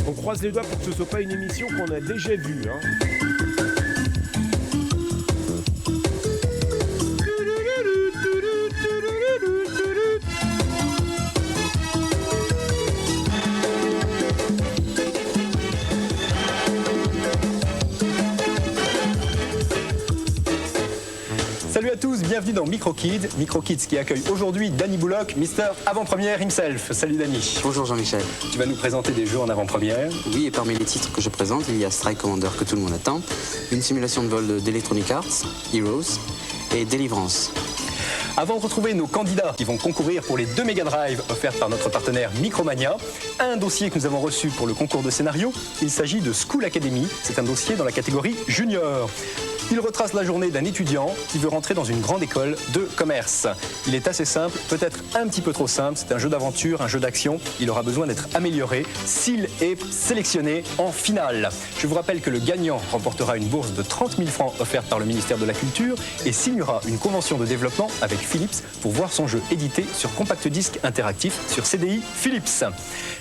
On croise les doigts pour que ce soit pas une émission qu'on a déjà vue, hein. Salut à tous, bienvenue dans Micro Kids qui accueille aujourd'hui Danny Bullock, Mister Avant-Première himself. Salut Danny. Bonjour Jean-Michel. Tu vas nous présenter des jeux en avant-première. Oui, et parmi les titres que je présente, il y a Strike Commander que tout le monde attend, une simulation de vol d'Electronic Arts, Heroes et Deliverance. Avant de retrouver nos candidats qui vont concourir pour les 2 Mega Drive offertes par notre partenaire Micromania, un dossier que nous avons reçu pour le concours de scénario, il s'agit de School Academy. C'est un dossier dans la catégorie junior. Il retrace la journée d'un étudiant qui veut rentrer dans une grande école de commerce. Il est assez simple, peut-être un petit peu trop simple. C'est un jeu d'aventure, un jeu d'action. Il aura besoin d'être amélioré s'il est sélectionné en finale. Je vous rappelle que le gagnant remportera une bourse de 30 000 francs offerte par le ministère de la Culture et signera une convention de développement avec Philips pour voir son jeu édité sur compact disque interactif sur CDI Philips.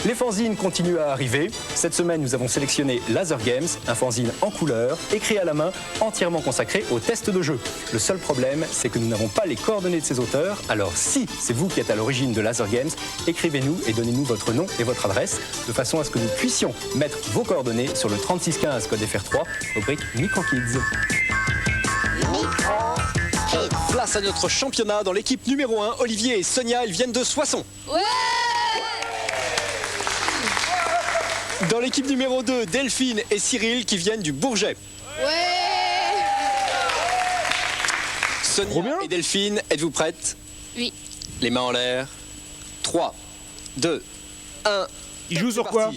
Les fanzines continuent à arriver. Cette semaine, nous avons sélectionné Laser Games, un fanzine en couleur, écrit à la main, entièrement consacré au test de jeu. Le seul problème, c'est que nous n'avons pas les coordonnées de ces auteurs. Alors si c'est vous qui êtes à l'origine de Laser Games, écrivez-nous et donnez-nous votre nom et votre adresse, de façon à ce que nous puissions mettre vos coordonnées sur le 3615 code FR3, rubrique Micro Kids. Place à notre championnat dans l'équipe numéro 1. Olivier et Sonia, ils viennent de Soissons. Ouais. Dans l'équipe numéro 2, Delphine et Cyril qui viennent du Bourget. Ouais. Sonia et Delphine, êtes-vous prêtes? Oui. Les mains en l'air. 3, 2, 1. Il joue sur quoi?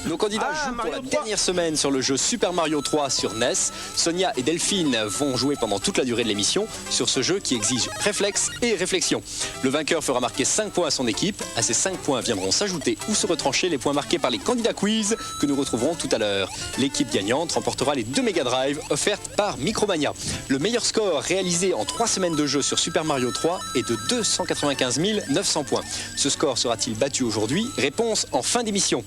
Nos candidats jouent pour la dernière semaine sur le jeu Super Mario 3 sur NES. Sonia et Delphine vont jouer pendant toute la durée de l'émission sur ce jeu qui exige réflexe et réflexion. Le vainqueur fera marquer 5 points à son équipe. À ces 5 points viendront s'ajouter ou se retrancher les points marqués par les candidats quiz que nous retrouverons tout à l'heure. L'équipe gagnante remportera les 2 Mega Drive offertes par Micromania. Le meilleur score réalisé en 3 semaines de jeu sur Super Mario 3 est de 295 900 points. Ce score sera-t-il battu aujourd'hui? Réponse en fin d'émission.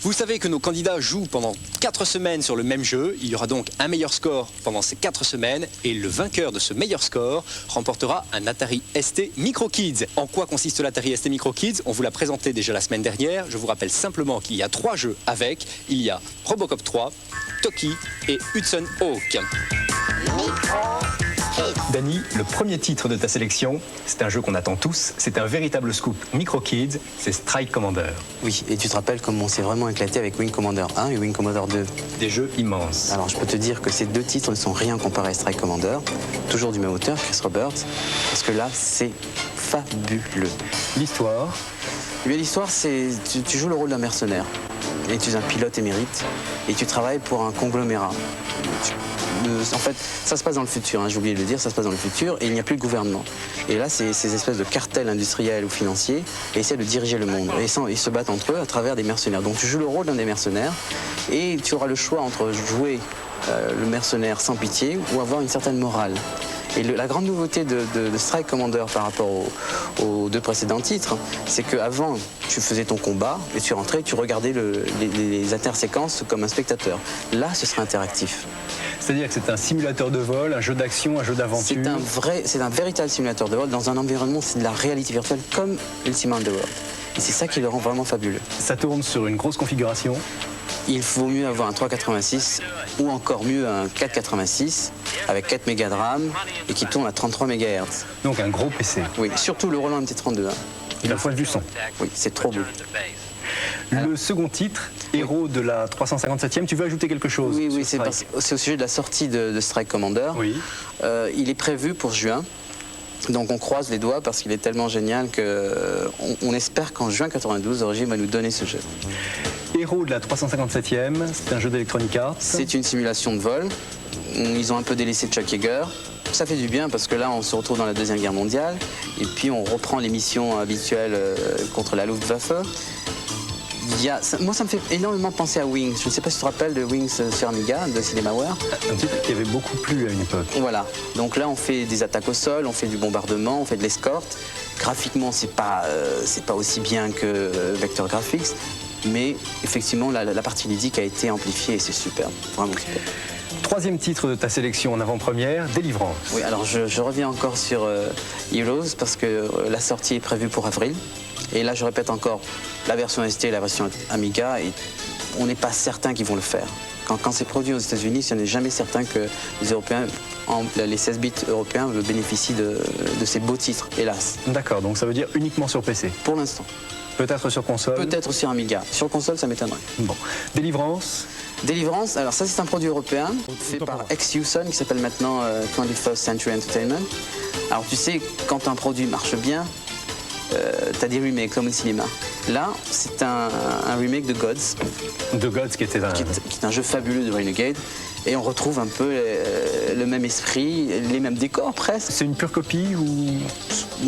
Vous savez que nos candidats jouent pendant 4 semaines sur le même jeu. Il y aura donc un meilleur score pendant ces 4 semaines et le vainqueur de ce meilleur score remportera un Atari ST Micro Kids. En quoi consiste l'Atari ST Micro Kids? On vous l'a présenté déjà la semaine dernière. Je vous rappelle simplement qu'il y a 3 jeux avec. Il y a Robocop 3, Toki et Hudson Hawk. Danny, le premier titre de ta sélection, c'est un jeu qu'on attend tous, c'est un véritable scoop Micro Kids, c'est Strike Commander. Oui, et tu te rappelles comment on s'est vraiment éclaté avec Wing Commander 1 et Wing Commander 2. Des jeux immenses. Alors je peux te dire que ces 2 titres ne sont rien comparés à Strike Commander, toujours du même auteur, Chris Roberts, parce que là c'est fabuleux. L'histoire? Eh bien, l'histoire, c'est tu joues le rôle d'un mercenaire, et tu es un pilote émérite, et tu travailles pour un conglomérat. En fait, ça se passe dans le futur, hein, j'ai oublié de le dire, ça se passe dans le futur et il n'y a plus de gouvernement. Et là, c'est ces espèces de cartels industriels ou financiers et essaient de diriger le monde. Et ils se battent entre eux à travers des mercenaires. Donc tu joues le rôle d'un des mercenaires et tu auras le choix entre jouer le mercenaire sans pitié ou avoir une certaine morale. Et la grande nouveauté de Strike Commander par rapport aux 2 précédents titres, c'est qu'avant, tu faisais ton combat et tu rentrais et tu regardais les interséquences comme un spectateur. Là, ce sera interactif. C'est-à-dire que c'est un simulateur de vol, un jeu d'action, un jeu d'aventure. C'est un véritable simulateur de vol dans un environnement, c'est de la réalité virtuelle comme Ultima Underworld. Et c'est ça qui le rend vraiment fabuleux. Ça tourne sur une grosse configuration. Il vaut mieux avoir un 386 ou encore mieux un 486 avec 4 mégas de RAM et qui tourne à 33 MHz. Donc un gros PC. Oui, surtout le Roland MT32. Et d'un point de vue son. Oui, c'est trop beau. Le second titre, Héros de la 357e, tu veux ajouter quelque chose? Oui, c'est au sujet de la sortie de Strike Commander. Oui. Il est prévu pour juin. Donc on croise les doigts parce qu'il est tellement génial qu'on espère qu'en juin 92, Origin va nous donner ce jeu. Héros de la 357e, c'est un jeu d'Electronic Arts. C'est une simulation de vol. Ils ont un peu délaissé Chuck Yeager. Ça fait du bien parce que là on se retrouve dans la Deuxième Guerre mondiale et puis on reprend les missions habituelles contre la Luftwaffe. Moi, ça me fait énormément penser à Wings. Je ne sais pas si tu te rappelles de Wings sur Amiga, de Cinemaware. Un titre qui avait beaucoup plu à une époque. Voilà. Donc là, on fait des attaques au sol, on fait du bombardement, on fait de l'escorte. Graphiquement, c'est pas aussi bien que Vector Graphics, mais effectivement, la partie ludique a été amplifiée et c'est super, vraiment super. Troisième titre de ta sélection en avant-première, Délivrance. Oui, alors je reviens encore sur Heroes parce que la sortie est prévue pour avril. Et là, je répète encore, la version ST et la version Amiga, et on n'est pas certain qu'ils vont le faire. Quand c'est produit aux États-Unis, ce n'est jamais certain que les Européens, les 16 bits européens, bénéficient de ces beaux titres, hélas. D'accord, donc ça veut dire uniquement sur PC. Pour l'instant. Peut-être sur console. Peut-être sur Amiga. Sur console, ça m'étonnerait. Bon. Délivrance. Délivrance, alors ça c'est un produit européen fait par Ex-Hewson qui s'appelle maintenant 21st Century Entertainment. Alors tu sais, quand un produit marche bien, t'as des remakes comme au cinéma. Là, c'est un remake de Gods. De Gods qui était qui est un jeu fabuleux de Renegade. Et on retrouve un peu le même esprit, les mêmes décors presque. C'est une pure copie ou...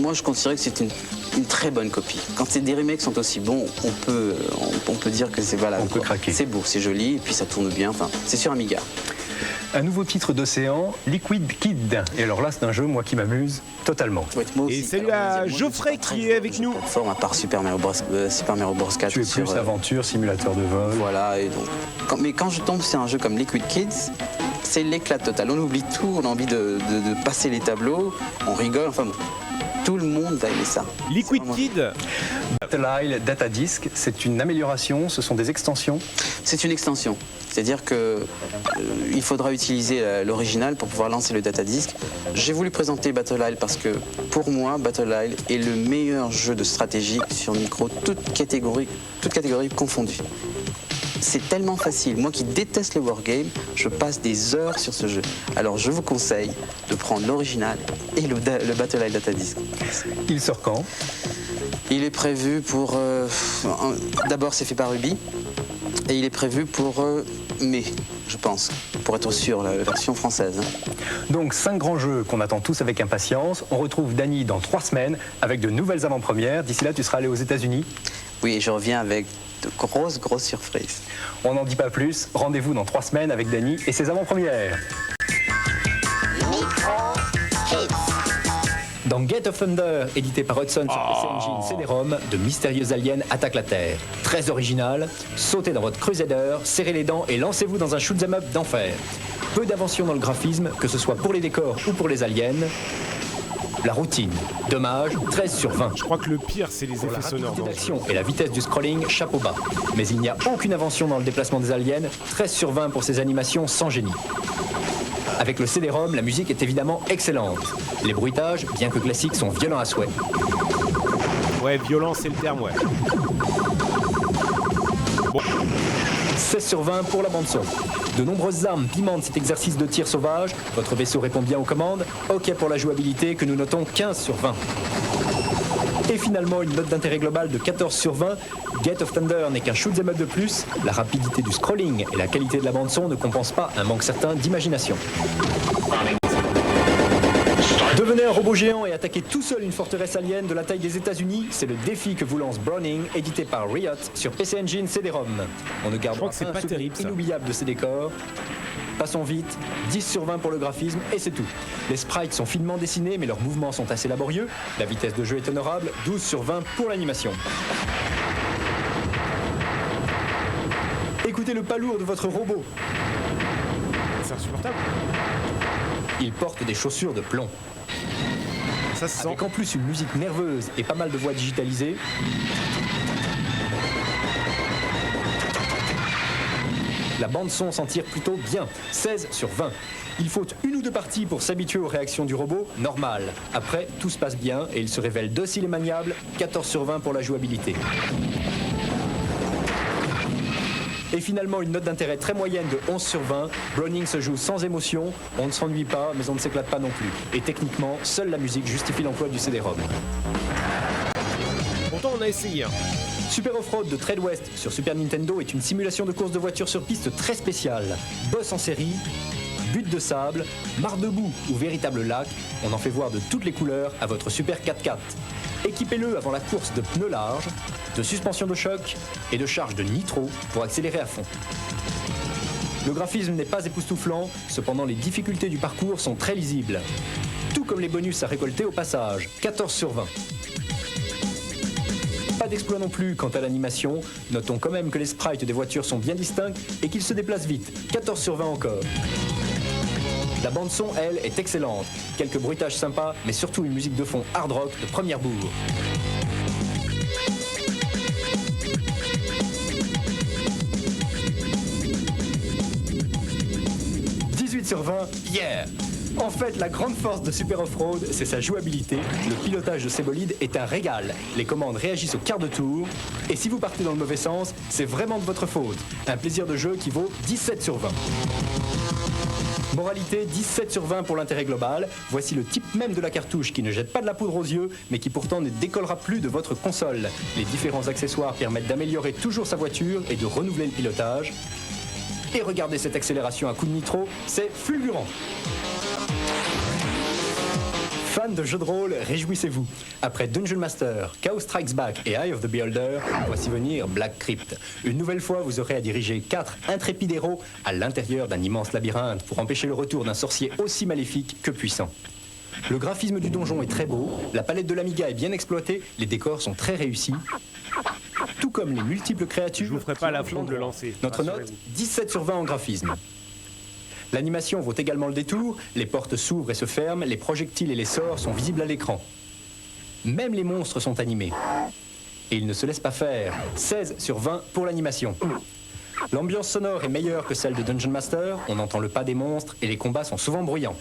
Moi je considère que c'est une très bonne copie. Quand les remakes sont aussi bons, on peut dire que c'est valable. On peut craquer. C'est beau, c'est joli, et puis ça tourne bien. Enfin, c'est sur Amiga. Un nouveau titre d'Océan, Liquid Kid. Et alors là, c'est un jeu, moi, qui m'amuse totalement. Ouais, moi aussi. Et salut à Geoffrey qui est avec nous. Plateforme à part Super Mario Bros 4. Tu es plus aventure, simulateur de vol. Voilà, et donc. Mais quand je tombe sur un jeu comme Liquid Kids, c'est l'éclat total. On oublie tout, on a envie de passer les tableaux, on rigole, enfin bon. Tout le monde va aimer ça. Liquid Kid. Battle Isle Data Disk, c'est une amélioration, ce sont des extensions. C'est une extension. C'est-à-dire qu'il faudra utiliser l'original pour pouvoir lancer le data disk. J'ai voulu présenter Battle Isle parce que pour moi, Battle Isle est le meilleur jeu de stratégie sur micro, toute catégorie confondue. C'est tellement facile. Moi qui déteste les wargames, je passe des heures sur ce jeu. Alors je vous conseille de prendre l'original et le Battle Isle Data Disk. Il sort quand? Il est prévu pour... D'abord c'est fait par Ruby. Et il est prévu pour mai, je pense, pour être sûr, la version française. Donc 5 grands jeux qu'on attend tous avec impatience. On retrouve Dany dans 3 semaines avec de nouvelles avant-premières. D'ici là, tu seras allé aux États-Unis. Oui, et je reviens avec de grosses surprises. On n'en dit pas plus. Rendez-vous dans 3 semaines avec Dany et ses avant-premières. Dans Gate of Thunder, édité par Hudson sur PC Engine CD-ROM, de mystérieux aliens attaquent la Terre. Très original, sautez dans votre Crusader, serrez les dents et lancez-vous dans un shoot'em up d'enfer. Peu d'invention dans le graphisme, que ce soit pour les décors ou pour les aliens. La routine, dommage, 13 sur 20. Je crois que le pire, c'est les effets sonores. La d'action et la vitesse du scrolling, chapeau bas. Mais il n'y a aucune invention dans le déplacement des aliens, 13 sur 20 pour ces animations sans génie. Avec le CD-ROM, la musique est évidemment excellente. Les bruitages, bien que classiques, sont violents à souhait. Ouais, violent, c'est le terme, ouais. Bon. 16 sur 20 pour la bande-son. De nombreuses armes pimentent cet exercice de tir sauvage. Votre vaisseau répond bien aux commandes. OK pour la jouabilité, que nous notons 15 sur 20. Et finalement, une note d'intérêt global de 14 sur 20. Gate of Thunder n'est qu'un shoot'em up de plus. La rapidité du scrolling et la qualité de la bande-son ne compensent pas un manque certain d'imagination. Devenez un robot géant et attaquez tout seul une forteresse alien de la taille des États-Unis, c'est le défi que vous lance Browning, édité par Riot sur PC Engine CD-ROM. On ne gardera que c'est pas pas un souvenir terrible, ça. inoubliable de ces décors. Passons vite, 10 sur 20 pour le graphisme et c'est tout. Les sprites sont finement dessinés mais leurs mouvements sont assez laborieux. La vitesse de jeu est honorable, 12 sur 20 pour l'animation. Écoutez le pas lourd de votre robot. C'est insupportable. Il porte des chaussures de plomb. Ça se sent. Avec en plus une musique nerveuse et pas mal de voix digitalisées. La bande-son s'en tire plutôt bien, 16 sur 20. Il faut une ou deux parties pour s'habituer aux réactions du robot, normal. Après, tout se passe bien et il se révèle docile et maniable, 14 sur 20 pour la jouabilité. Et finalement, une note d'intérêt très moyenne de 11 sur 20. Browning se joue sans émotion, on ne s'ennuie pas, mais on ne s'éclate pas non plus. Et techniquement, seule la musique justifie l'emploi du CD-ROM. Pourtant, on a essayé. Hein. Super Off-Road de Trade West sur Super Nintendo est une simulation de course de voitures sur piste très spéciale. Boss en série, butte de sable, mare de boue ou véritable lac, on en fait voir de toutes les couleurs à votre Super 4x4. Équipez-le avant la course de pneus larges, de suspension de choc et de charge de nitro pour accélérer à fond. Le graphisme n'est pas époustouflant, cependant les difficultés du parcours sont très lisibles. Tout comme les bonus à récolter au passage, 14 sur 20. Pas d'exploit non plus quant à l'animation, notons quand même que les sprites des voitures sont bien distincts et qu'ils se déplacent vite, 14 sur 20 encore. La bande son, elle, est excellente, quelques bruitages sympas, mais surtout une musique de fond hard rock de première bourre. Sur 20, yeah! En fait, la grande force de Super Off-Road, c'est sa jouabilité. Le pilotage de ces bolides est un régal. Les commandes réagissent au quart de tour. Et si vous partez dans le mauvais sens, c'est vraiment de votre faute. Un plaisir de jeu qui vaut 17 sur 20. Moralité, 17 sur 20 pour l'intérêt global. Voici le type même de la cartouche qui ne jette pas de la poudre aux yeux, mais qui pourtant ne décollera plus de votre console. Les différents accessoires permettent d'améliorer toujours sa voiture et de renouveler le pilotage. Et regardez cette accélération à coup de nitro, c'est fulgurant. Fans de jeux de rôle, réjouissez-vous. Après Dungeon Master, Chaos Strikes Back et Eye of the Beholder, voici venir Black Crypt. Une nouvelle fois, vous aurez à diriger 4 intrépides héros à l'intérieur d'un immense labyrinthe pour empêcher le retour d'un sorcier aussi maléfique que puissant. Le graphisme du donjon est très beau, la palette de l'Amiga est bien exploitée, les décors sont très réussis. Tout comme les multiples créatures. Je vous ferai pas l'affront de le lancer. Notre note, 17 sur 20 en graphisme. L'animation vaut également le détour, les portes s'ouvrent et se ferment, les projectiles et les sorts sont visibles à l'écran. Même les monstres sont animés. Et ils ne se laissent pas faire, 16 sur 20 pour l'animation. L'ambiance sonore est meilleure que celle de Dungeon Master, on entend le pas des monstres et les combats sont souvent bruyants.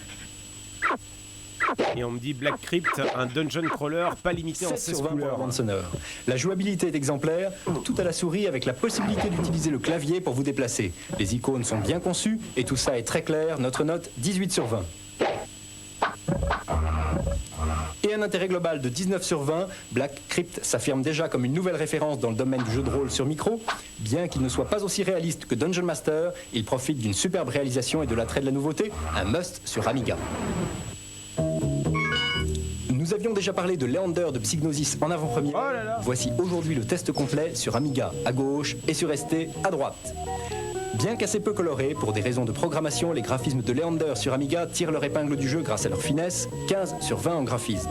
Et on me dit Black Crypt, un dungeon crawler pas limité en 16 couleurs. Bande sonore. La jouabilité est exemplaire, tout à la souris avec la possibilité d'utiliser le clavier pour vous déplacer. Les icônes sont bien conçues et tout ça est très clair. Notre note, 18 sur 20. Et un intérêt global de 19 sur 20, Black Crypt s'affirme déjà comme une nouvelle référence dans le domaine du jeu de rôle sur micro. Bien qu'il ne soit pas aussi réaliste que Dungeon Master, il profite d'une superbe réalisation et de l'attrait de la nouveauté, un must sur Amiga. Nous avions déjà parlé de Leander de Psygnosis en avant-première. Oh là là. Voici aujourd'hui le test complet sur Amiga à gauche et sur ST à droite. Bien qu'assez peu coloré, pour des raisons de programmation, les graphismes de Leander sur Amiga tirent leur épingle du jeu grâce à leur finesse, 15 sur 20 en graphisme.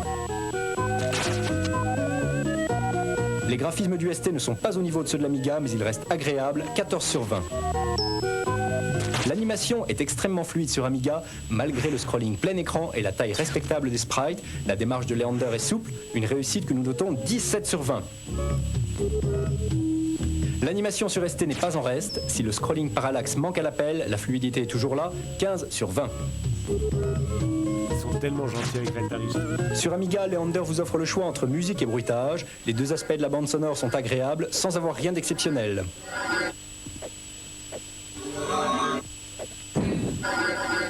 Les graphismes du ST ne sont pas au niveau de ceux de l'Amiga, mais ils restent agréables, 14 sur 20. L'animation est extrêmement fluide sur Amiga, malgré le scrolling plein écran et la taille respectable des sprites. La démarche de Leander est souple, une réussite que nous notons 17 sur 20. L'animation sur ST n'est pas en reste. Si le scrolling parallaxe manque à l'appel, la fluidité est toujours là, 15 sur 20. Ils sont tellement gentils avec la tarif. Sur Amiga, Leander vous offre le choix entre musique et bruitage. Les deux aspects de la bande sonore sont agréables, sans avoir rien d'exceptionnel.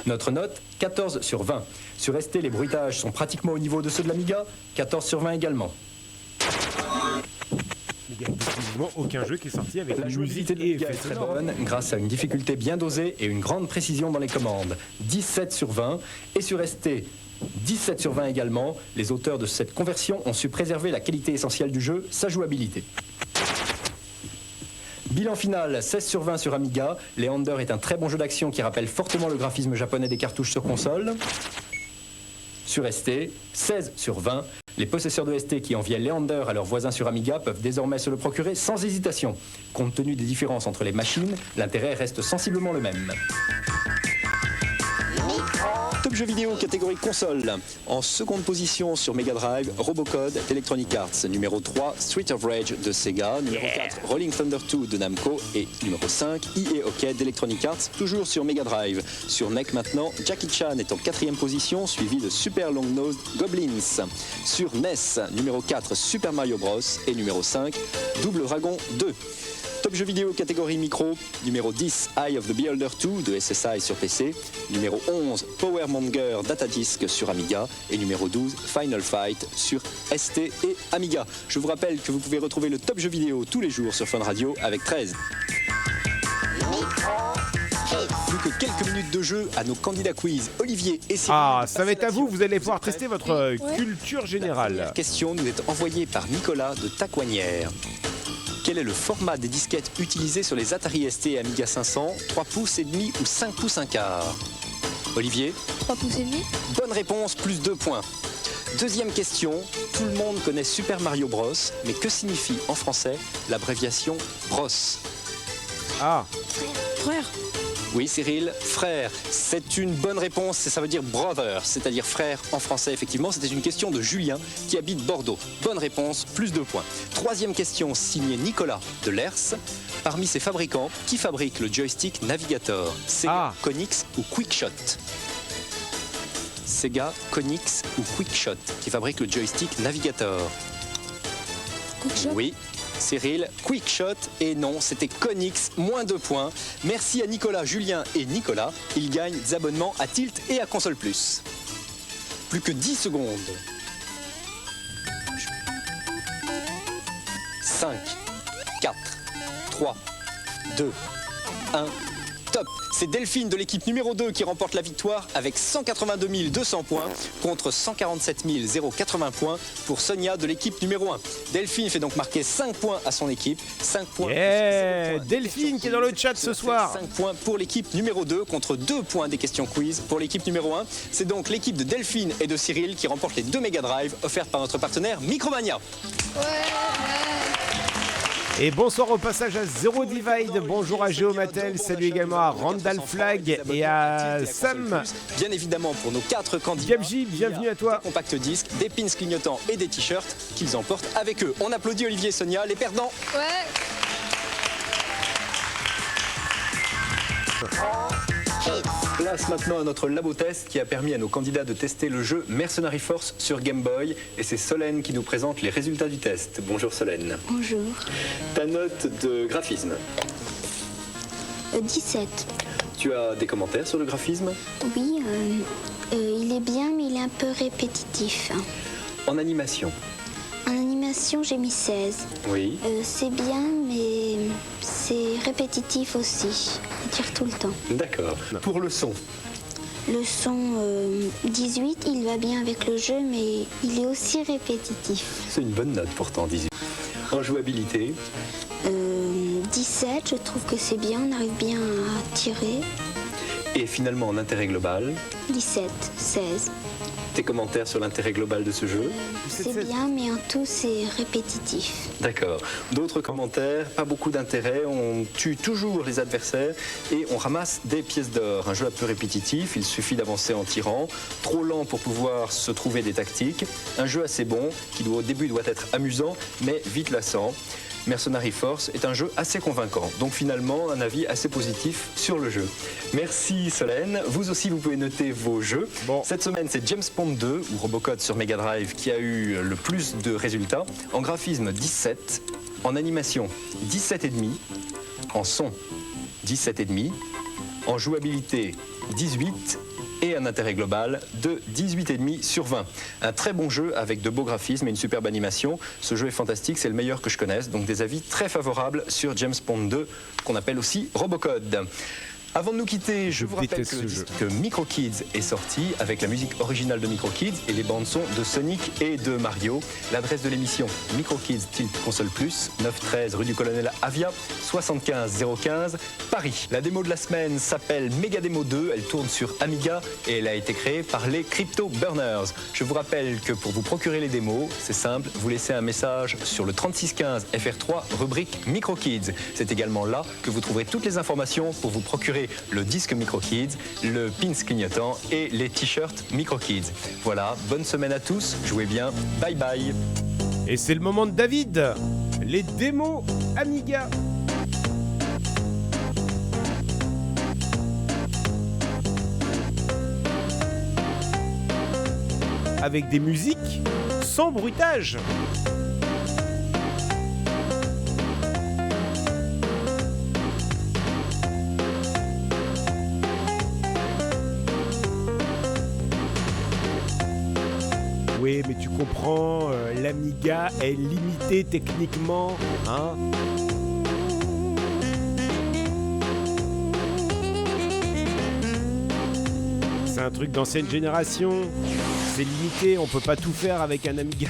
Notre note, 14 sur 20. Sur ST, les bruitages sont pratiquement au niveau de ceux de l'Amiga, 14 sur 20 également. Il n'y a effectivement aucun jeu qui est sorti avec La jouabilité de et l'Amiga est effets très sonores. bonne, grâce à une difficulté bien dosée et une grande précision dans les commandes. 17 sur 20. Et sur ST, 17 sur 20 également. Les auteurs de cette conversion ont su préserver la qualité essentielle du jeu, sa jouabilité. Bilan final, 16 sur 20 sur Amiga. Leander est un très bon jeu d'action qui rappelle fortement le graphisme japonais des cartouches sur console. Sur ST, 16 sur 20. Les possesseurs de ST qui enviaient Leander à leurs voisins sur Amiga peuvent désormais se le procurer sans hésitation. Compte tenu des différences entre les machines, l'intérêt reste sensiblement le même. Top jeux vidéo catégorie console. En seconde position sur Mega Drive, Robocode d'Electronic Arts. Numéro 3, Street of Rage de Sega. Numéro 4, Rolling Thunder 2 de Namco. Et numéro 5, EA Hockey d'Electronic Arts, toujours sur Mega Drive. Sur NEC maintenant, Jackie Chan est en 4e position, suivi de Super Long Nosed Goblins. Sur NES, numéro 4, Super Mario Bros. Et numéro 5, Double Dragon 2. Top jeux vidéo catégorie micro, numéro 10, Eye of the Beholder 2 de SSI sur PC, numéro 11, Power Monger Datadisk sur Amiga et numéro 12, Final Fight sur ST et Amiga. Je vous rappelle que vous pouvez retrouver le top jeux vidéo tous les jours sur Fun Radio avec 13. Micro, Plus que quelques minutes de jeu à nos candidats quiz, Olivier et Cyril. Ah, ça va être à vous, vous allez pouvoir tester votre culture générale. La question nous est envoyée par Nicolas de Tacoignières. Quel est le format des disquettes utilisées sur les Atari ST et Amiga 500, 3 pouces et demi ou 5 pouces un quart? Olivier? 3 pouces et demi. Bonne réponse, plus 2 points. Deuxième question, tout le monde connaît Super Mario Bros, mais que signifie en français l'abréviation Bros? Ah, Frère. Oui Cyril, frère, c'est une bonne réponse, ça veut dire brother, c'est-à-dire frère en français effectivement. C'était une question de Julien qui habite Bordeaux. Bonne réponse, plus 2 points. Troisième question signée Nicolas de Lers. Parmi ces fabricants, qui fabrique le joystick Navigator? Sega, Konix ou Quickshot? Sega, Konix ou Quickshot qui fabrique le joystick Navigator? Quickshot. Oui. Cyril, Quickshot, et non, c'était Konix, moins 2 points. Merci à Nicolas, Julien et Nicolas. Ils gagnent des abonnements à Tilt et à Console Plus. Plus que 10 secondes. 5, 4, 3, 2, 1, top. C'est Delphine de l'équipe numéro 2 qui remporte la victoire avec 182 200 points contre 147 080 points pour Sonia de l'équipe numéro 1. Delphine fait donc marquer 5 points à son équipe. 5 points. Yeah, Delphine qui est dans le chat ce soir. 5 points pour l'équipe numéro 2 contre 2 points des questions quiz pour l'équipe numéro 1. C'est donc l'équipe de Delphine et de Cyril qui remporte les 2 Mega Drive offertes par notre partenaire Micromania. Et bonsoir au passage à Zero Divide, bonjour à Géomatel, salut également à Randall Flag et à Sam. Bien évidemment pour nos 4 candidats. Gabji, bienvenue à toi. Des compacts disques, des pins clignotants et des t-shirts qu'ils emportent avec eux. On applaudit Olivier et Sonia, les perdants. Place maintenant à notre labo test qui a permis à nos candidats de tester le jeu Mercenary Force sur Game Boy. Et c'est Solène qui nous présente les résultats du test. Bonjour Solène. Bonjour. Ta note de graphisme? 17. Tu as des commentaires sur le graphisme? Oui, il est bien, mais il est un peu répétitif. En animation? En animation, j'ai mis 16. Oui. C'est bien, mais c'est répétitif aussi. À dire tout le temps. D'accord. Pour le son? Le son 18, il va bien avec le jeu, mais il est aussi répétitif. C'est une bonne note pourtant, 18. En jouabilité? 17, je trouve que c'est bien, on arrive bien à tirer. Et finalement en intérêt global? 17, 16. Tes commentaires sur l'intérêt global de ce jeu? C'est bien, mais en tout, c'est répétitif. D'accord. D'autres commentaires? Pas beaucoup d'intérêt. On tue toujours les adversaires et on ramasse des pièces d'or. Un jeu un peu répétitif, il suffit d'avancer en tirant. Trop lent pour pouvoir se trouver des tactiques. Un jeu assez bon qui au début doit être amusant, mais vite lassant. Mercenary Force est un jeu assez convaincant. Donc finalement, un avis assez positif sur le jeu. Merci Solène. Vous aussi, vous pouvez noter vos jeux. Bon. Cette semaine, c'est James Bond 2 ou Robocode sur Mega Drive qui a eu le plus de résultats. En graphisme, 17. En animation, 17,5. En son, 17,5. En jouabilité, 18. Et un intérêt global de 18,5 sur 20. Un très bon jeu avec de beaux graphismes et une superbe animation. Ce jeu est fantastique, c'est le meilleur que je connaisse. Donc des avis très favorables sur James Bond 2, qu'on appelle aussi Robocode. Avant de nous quitter, je vous rappelle que le disque Micro Kids est sorti avec la musique originale de Micro Kids et les bandes son de Sonic et de Mario. L'adresse de l'émission Micro Kids Tilt Console Plus, 913 rue du Colonel Avia, 75 015 Paris. La démo de la semaine s'appelle Mega Demo 2, elle tourne sur Amiga et elle a été créée par les Crypto Burners. Je vous rappelle que pour vous procurer les démos, c'est simple, vous laissez un message sur le 3615 FR3 rubrique Micro Kids. C'est également là que vous trouverez toutes les informations pour vous procurer le disque Micro Kids, le pins clignotant et les t-shirts Micro Kids. Voilà, bonne semaine à tous, jouez bien, bye bye. Et c'est le moment de David, les démos Amiga. Avec des musiques sans bruitage. Oui, mais tu comprends, l'Amiga est limité techniquement, hein. un truc d'ancienne génération. C'est limité, on peut pas tout faire avec un Amiga.